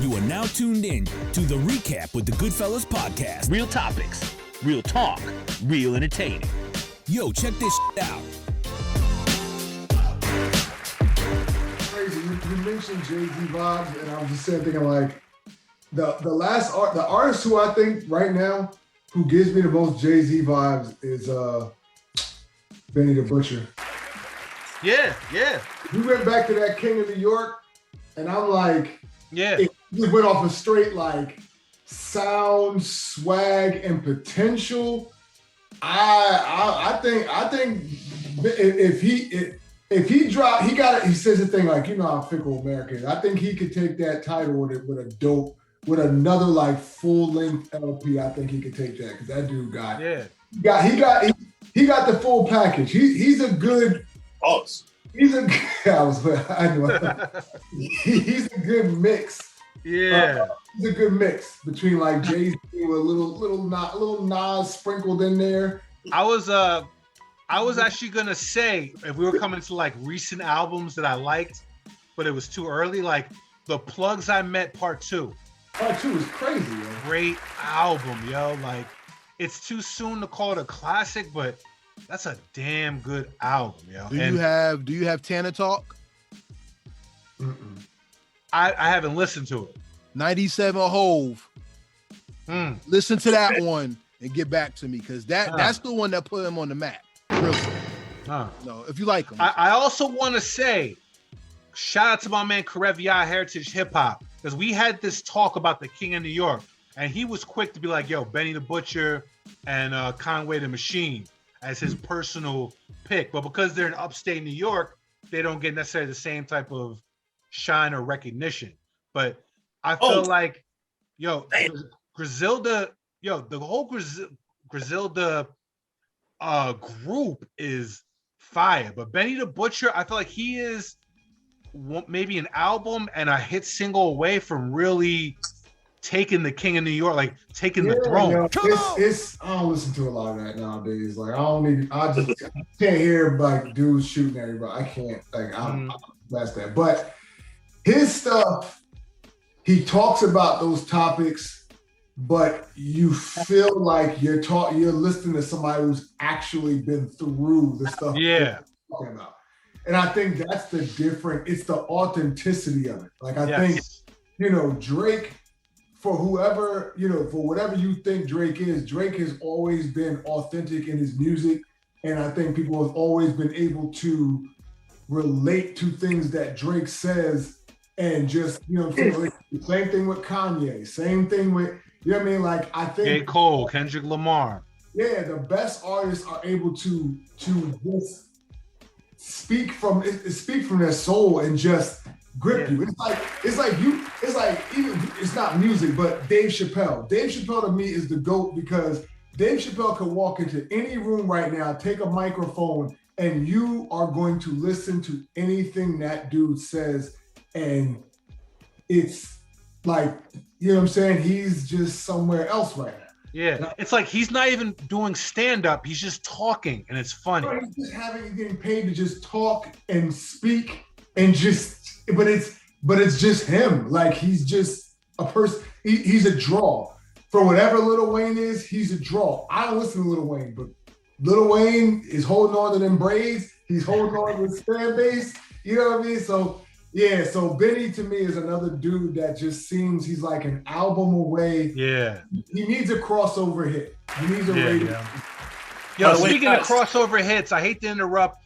You are now tuned in to the recap with the GoodFellaz podcast. Real topics, real talk, real entertaining. Yo, check this out. Crazy. You mentioned Jay-Z vibes, and I was just sitting thinking like the artist who I think right now who gives me the most Jay-Z vibes is Benny the Butcher. Yeah. We went back to that King of New York, and I'm like, Yeah. it went off a straight like sound, swag, and potential. I think if he dropped, he says the thing like, you know how fickle America is. I think he could take that title with another like full length LP. I think he could take that because that dude he got the full package. He's a good. He's a good mix. Yeah. He's a good mix between like Jay-Z with a little Nas sprinkled in there. I was actually gonna say if we were coming to like recent albums that I liked, but it was too early, like The Plugs I Met Part 2. Part 2 is crazy, yo. Great album, yo. Like it's too soon to call it a classic, but that's a damn good album, yo. Do you have Tana Talk? Mm-mm. I haven't listened to it. 97 Hove. Listen to that one and get back to me because that's the one that put him on the map. Really. No, if you like him. I also want to say, shout out to my man Karevia Heritage Hip Hop, because we had this talk about the King of New York, and he was quick to be like, yo, Benny the Butcher and Conway the Machine as his personal pick. But because they're in upstate New York, they don't get necessarily the same type of shine or recognition. But I feel like, yo, Griselda, the whole Griselda group is fire. But Benny the Butcher, I feel like he is maybe an album and a hit single away from really taking the King of New York, like taking the throne. Yo, I don't listen to a lot of that nowadays. Like I can't hear like dudes shooting everybody. I can't that's that. But his stuff, he talks about those topics, but you feel like you're listening to somebody who's actually been through the stuff Yeah. talking about. And I think that's the difference. It's the authenticity of it. Like I think, Drake, for whatever you think Drake has always been authentic in his music. And I think people have always been able to relate to things that Drake says and just, same thing with Kanye, same thing with, you know what I mean? Like I think J. Cole, Kendrick Lamar. Yeah, the best artists are able to just speak from their soul and just grip you. It's not music, but Dave Chappelle. Dave Chappelle to me is the GOAT because Dave Chappelle could walk into any room right now, take a microphone, and you are going to listen to anything that dude says. And it's like, you know what I'm saying? He's just somewhere else right now. Yeah, it's like he's not even doing stand-up. He's just talking, and it's funny. He's just getting paid to just talk and speak and but it's just him. Like he's just a person. He's a draw. For whatever Lil Wayne is, he's a draw. I don't listen to Lil Wayne, but Lil Wayne is holding on to them braids. He's holding on to his fan base. You know what I mean? So yeah, so Benny to me is another dude that just seems he's like an album away. Yeah. He needs a crossover hit. He needs a radio. Yeah. Yo, speaking of crossover hits, I hate to interrupt.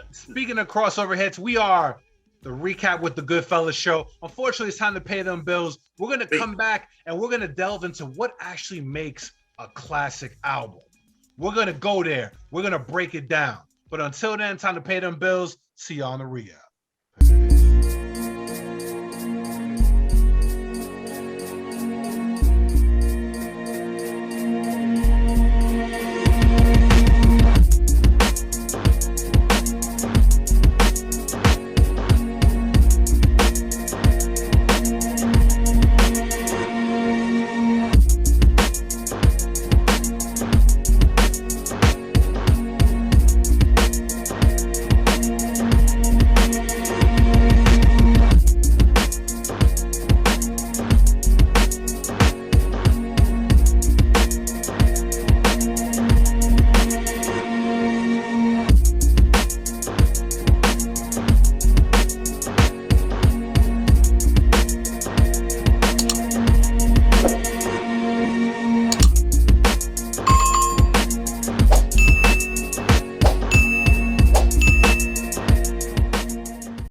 Speaking of crossover hits, we are the recap with the GoodFellaz show. Unfortunately, it's time to pay them bills. We're going to come back and we're going to delve into what actually makes a classic album. We're going to go there. We're going to break it down. But until then, time to pay them bills. See you on the recap.